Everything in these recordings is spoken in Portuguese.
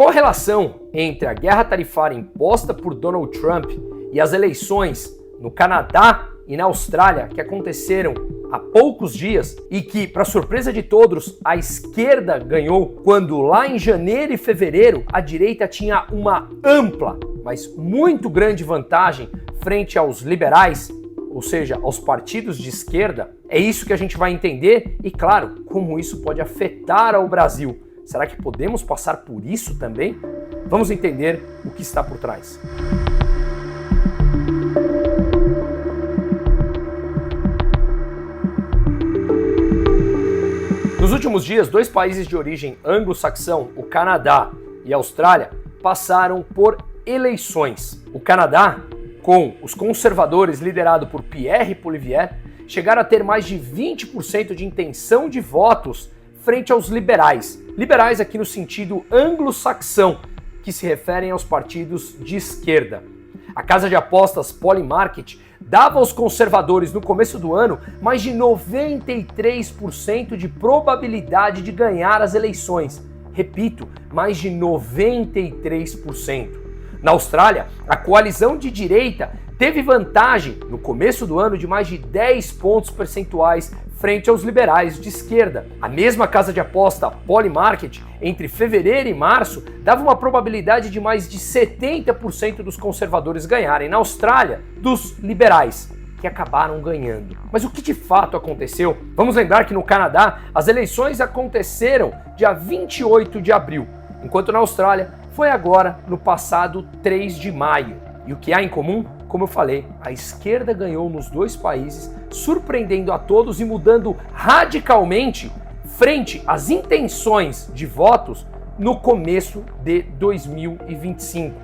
Qual a relação entre a guerra tarifária imposta por Donald Trump e as eleições no Canadá e na Austrália que aconteceram há poucos dias e que, para surpresa de todos, a esquerda ganhou quando lá em janeiro e fevereiro a direita tinha uma ampla, mas muito grande vantagem frente aos liberais, ou seja, aos partidos de esquerda? É isso que a gente vai entender e, claro, como isso pode afetar ao Brasil. Será que podemos passar por isso também? Vamos entender o que está por trás. Nos últimos dias, dois países de origem anglo-saxão, o Canadá e a Austrália, passaram por eleições. O Canadá, com os conservadores liderado por Pierre Poilievre, chegaram a ter mais de 20% de intenção de votos frente aos liberais. Liberais aqui no sentido anglo-saxão, que se referem aos partidos de esquerda. A casa de apostas Polymarket dava aos conservadores no começo do ano mais de 93% de probabilidade de ganhar as eleições. Repito, mais de 93%. Na Austrália, a coalizão de direita teve vantagem no começo do ano de mais de 10 pontos percentuais frente aos liberais de esquerda. A mesma casa de aposta Polymarket, entre fevereiro e março, dava uma probabilidade de mais de 70% dos conservadores ganharem na Austrália dos liberais, que acabaram ganhando. Mas o que de fato aconteceu? Vamos lembrar que no Canadá as eleições aconteceram dia 28 de abril, enquanto na Austrália foi agora no passado 3 de maio. E o que há em comum? Como eu falei, a esquerda ganhou nos dois países, surpreendendo a todos e mudando radicalmente frente às intenções de votos no começo de 2025.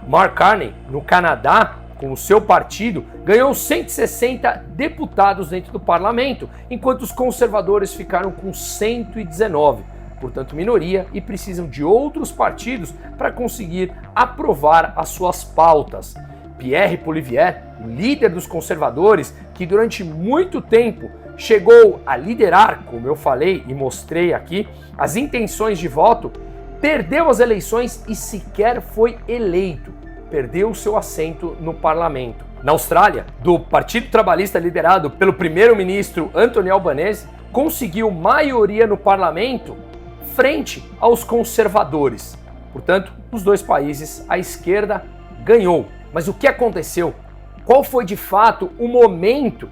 Mark Carney, no Canadá, com o seu partido, ganhou 160 deputados dentro do parlamento, enquanto os conservadores ficaram com 119, portanto minoria, e precisam de outros partidos para conseguir aprovar as suas pautas. Pierre Poilievre, o líder dos conservadores, que durante muito tempo chegou a liderar, como eu falei e mostrei aqui, as intenções de voto, perdeu as eleições e sequer foi eleito. Perdeu o seu assento no parlamento. Na Austrália, do Partido Trabalhista liderado pelo primeiro-ministro Anthony Albanese, conseguiu maioria no parlamento frente aos conservadores. Portanto, nos dois países, a esquerda ganhou. Mas o que aconteceu? Qual foi de fato o momento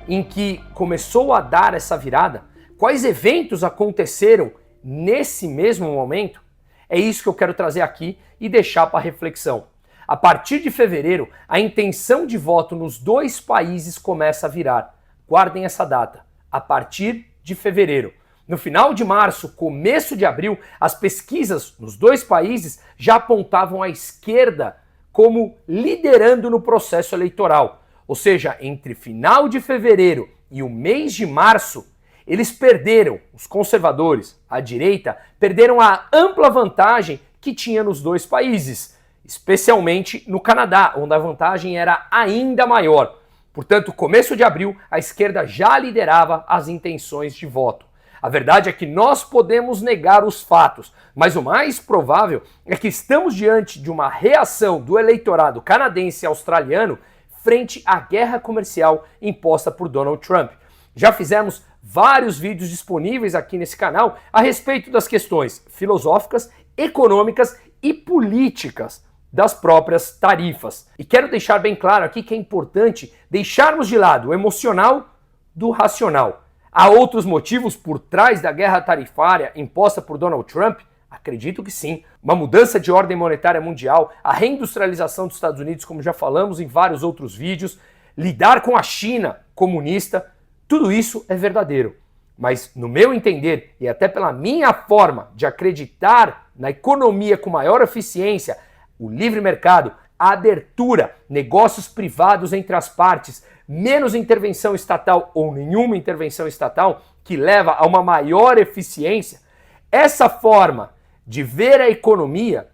em que começou a dar essa virada? Quais eventos aconteceram nesse mesmo momento? É isso que eu quero trazer aqui e deixar para reflexão. A partir de fevereiro, a intenção de voto nos dois países começa a virar. Guardem essa data. A partir de fevereiro. No final de março, começo de abril, as pesquisas nos dois países já apontavam a esquerda como liderando no processo eleitoral. Ou seja, entre final de fevereiro e o mês de março, eles perderam, os conservadores, a direita, perderam a ampla vantagem que tinha nos dois países, especialmente no Canadá, onde a vantagem era ainda maior. Portanto, começo de abril, a esquerda já liderava as intenções de voto. A verdade é que nós podemos negar os fatos, mas o mais provável é que estamos diante de uma reação do eleitorado canadense e australiano frente à guerra comercial imposta por Donald Trump. Já fizemos vários vídeos disponíveis aqui nesse canal a respeito das questões filosóficas, econômicas e políticas das próprias tarifas. E quero deixar bem claro aqui que é importante deixarmos de lado o emocional do racional. Há outros motivos por trás da guerra tarifária imposta por Donald Trump? Acredito que sim. Uma mudança de ordem monetária mundial, a reindustrialização dos Estados Unidos, como já falamos em vários outros vídeos, lidar com a China comunista, tudo isso é verdadeiro. Mas, no meu entender, e até pela minha forma de acreditar na economia com maior eficiência, o livre mercado, a abertura, negócios privados entre as partes, menos intervenção estatal ou nenhuma intervenção estatal, que leva a uma maior eficiência, essa forma de ver a economia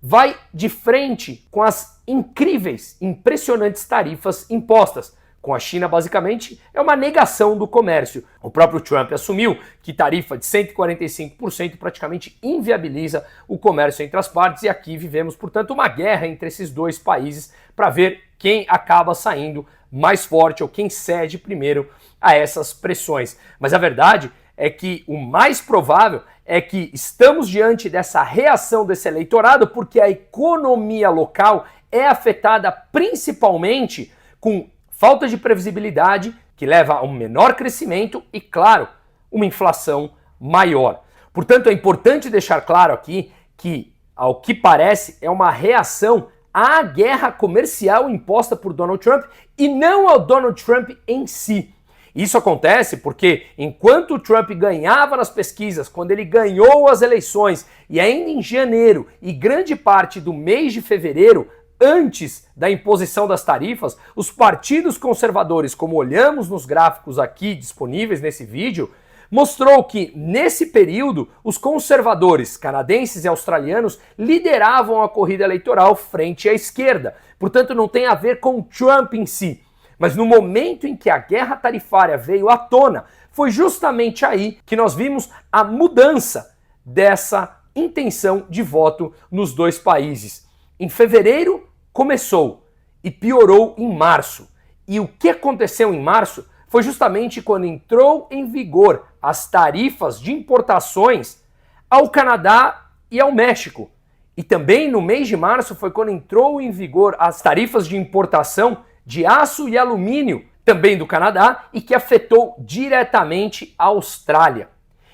vai de frente com as incríveis, impressionantes tarifas impostas, Com a China, basicamente, é uma negação do comércio. O próprio Trump assumiu que tarifa de 145% praticamente inviabiliza o comércio entre as partes e aqui vivemos, portanto, uma guerra entre esses dois países para ver quem acaba saindo mais forte ou quem cede primeiro a essas pressões. Mas a verdade é que o mais provável é que estamos diante dessa reação desse eleitorado porque a economia local é afetada principalmente com falta de previsibilidade, que leva a um menor crescimento e, claro, uma inflação maior. Portanto, é importante deixar claro aqui que, ao que parece, é uma reação à guerra comercial imposta por Donald Trump e não ao Donald Trump em si. Isso acontece porque, enquanto o Trump ganhava nas pesquisas, quando ele ganhou as eleições, e ainda em janeiro e grande parte do mês de fevereiro, antes da imposição das tarifas, os partidos conservadores, como olhamos nos gráficos aqui disponíveis nesse vídeo, mostrou que, nesse período, os conservadores canadenses e australianos lideravam a corrida eleitoral frente à esquerda. Portanto, não tem a ver com Trump em si. Mas no momento em que a guerra tarifária veio à tona, foi justamente aí que nós vimos a mudança dessa intenção de voto nos dois países. Em fevereiro começou e piorou em março. E o que aconteceu em março foi justamente quando entrou em vigor as tarifas de importações ao Canadá e ao México. E também no mês de março foi quando entrou em vigor as tarifas de importação de aço e alumínio, também do Canadá, e que afetou diretamente a Austrália.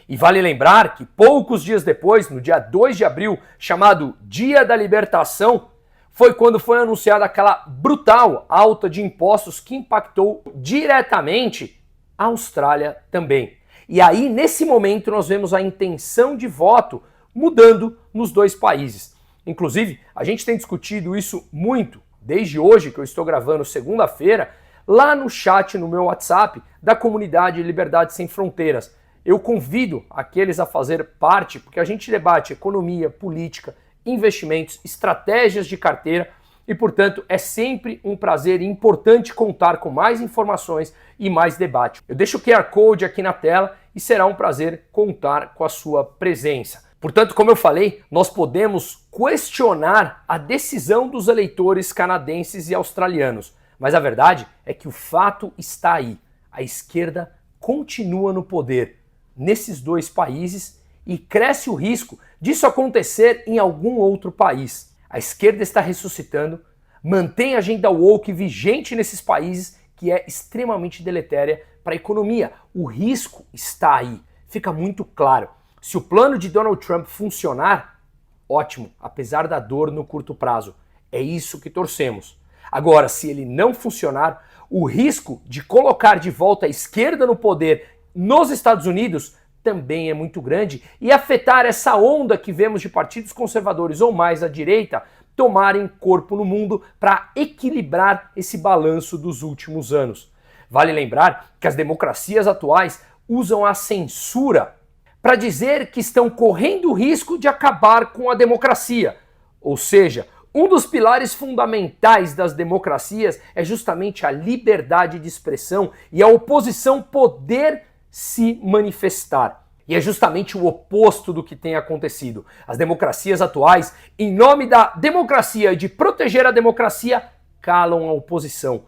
E vale lembrar que poucos dias depois, no dia 2 de abril, chamado Dia da Libertação, foi quando foi anunciada aquela brutal alta de impostos que impactou diretamente a Austrália também. E aí, nesse momento, nós vemos a intenção de voto mudando nos dois países. Inclusive, a gente tem discutido isso muito, desde hoje que eu estou gravando segunda-feira, lá no chat no meu WhatsApp da comunidade Liberdade Sem Fronteiras. Eu convido aqueles a fazer parte, porque a gente debate economia, política, investimentos, estratégias de carteira e, portanto, é sempre um prazer e importante contar com mais informações e mais debate. Eu deixo o QR Code aqui na tela e será um prazer contar com a sua presença. Portanto, como eu falei, nós podemos questionar a decisão dos eleitores canadenses e australianos, mas a verdade é que o fato está aí. A esquerda continua no poder nesses dois países e cresce o risco disso acontecer em algum outro país. A esquerda está ressuscitando, mantém a agenda woke vigente nesses países, que é extremamente deletéria para a economia. O risco está aí, fica muito claro. Se o plano de Donald Trump funcionar, ótimo, apesar da dor no curto prazo. É isso que torcemos. Agora, se ele não funcionar, o risco de colocar de volta a esquerda no poder nos Estados Unidos também é muito grande e afetar essa onda que vemos de partidos conservadores ou mais à direita tomarem corpo no mundo para equilibrar esse balanço dos últimos anos. Vale lembrar que as democracias atuais usam a censura para dizer que estão correndo o risco de acabar com a democracia. Ou seja, um dos pilares fundamentais das democracias é justamente a liberdade de expressão e a oposição poder se manifestar. E é justamente o oposto do que tem acontecido. As democracias atuais, em nome da democracia e de proteger a democracia, calam a oposição.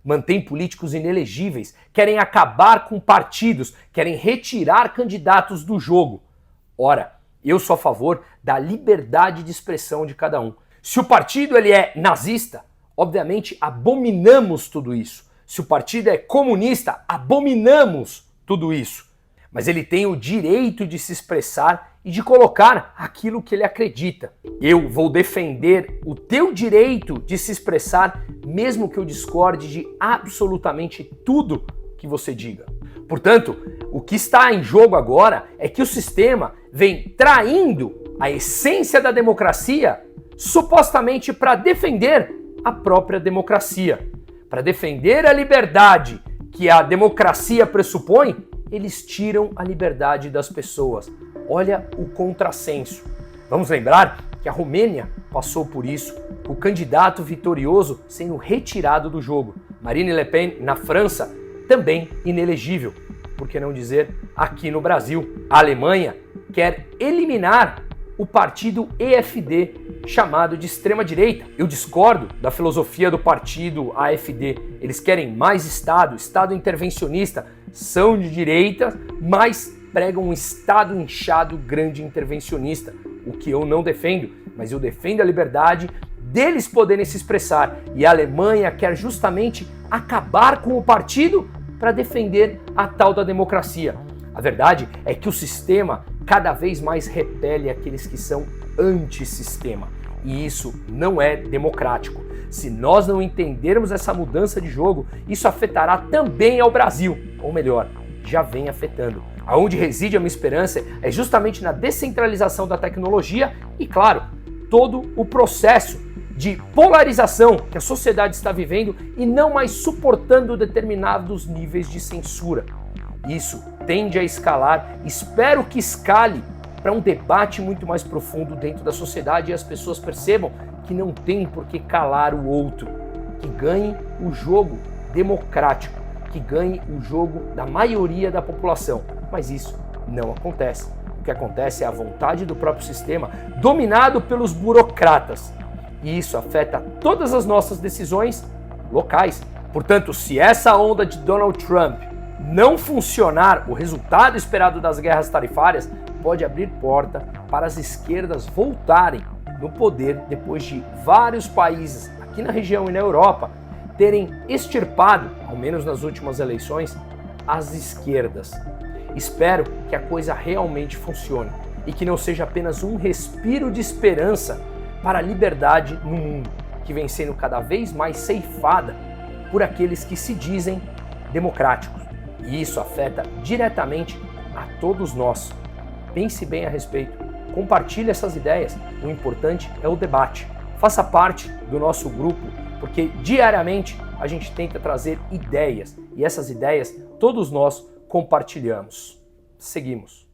Mantêm políticos inelegíveis, querem acabar com partidos, querem retirar candidatos do jogo. Ora, eu sou a favor da liberdade de expressão de cada um. Se o partido ele é nazista, obviamente abominamos tudo isso. Se o partido é comunista, abominamos tudo isso. Mas ele tem o direito de se expressar e de colocar aquilo que ele acredita. Eu vou defender o teu direito de se expressar, mesmo que eu discorde de absolutamente tudo que você diga. Portanto, o que está em jogo agora é que o sistema vem traindo a essência da democracia, supostamente para defender a própria democracia. Para defender a liberdade que a democracia pressupõe, eles tiram a liberdade das pessoas. Olha o contrassenso. Vamos lembrar que a Romênia passou por isso, o candidato vitorioso sendo retirado do jogo. Marine Le Pen, na França, também inelegível. Por que não dizer aqui no Brasil? A Alemanha quer eliminar o partido EFD, chamado de extrema-direita. Eu discordo da filosofia do partido AfD. Eles querem mais Estado, Estado intervencionista, são de direita, mas pregam um Estado inchado, grande intervencionista, o que eu não defendo, mas eu defendo a liberdade deles poderem se expressar. E a Alemanha quer justamente acabar com o partido para defender a tal da democracia. A verdade é que o sistema cada vez mais repele aqueles que são antissistema. E isso não é democrático. Se nós não entendermos essa mudança de jogo, isso afetará também ao Brasil. Ou melhor, já vem afetando. Aonde reside a minha esperança é justamente na descentralização da tecnologia e, claro, todo o processo de polarização que a sociedade está vivendo e não mais suportando determinados níveis de censura. Isso tende a escalar, espero que escale para um debate muito mais profundo dentro da sociedade e as pessoas percebam que não tem por que calar o outro, que ganhe o jogo democrático, que ganhe o jogo da maioria da população. Mas isso não acontece. O que acontece é a vontade do próprio sistema, dominado pelos burocratas. E isso afeta todas as nossas decisões locais. Portanto, se essa onda de Donald Trump não funcionar, o resultado esperado das guerras tarifárias pode abrir porta para as esquerdas voltarem no poder depois de vários países aqui na região e na Europa terem extirpado, ao menos nas últimas eleições, as esquerdas. Espero que a coisa realmente funcione e que não seja apenas um respiro de esperança para a liberdade no mundo, que vem sendo cada vez mais ceifada por aqueles que se dizem democráticos. E isso afeta diretamente a todos nós. Pense bem a respeito, compartilhe essas ideias, o importante é o debate. Faça parte do nosso grupo, porque diariamente a gente tenta trazer ideias e essas ideias todos nós compartilhamos. Seguimos.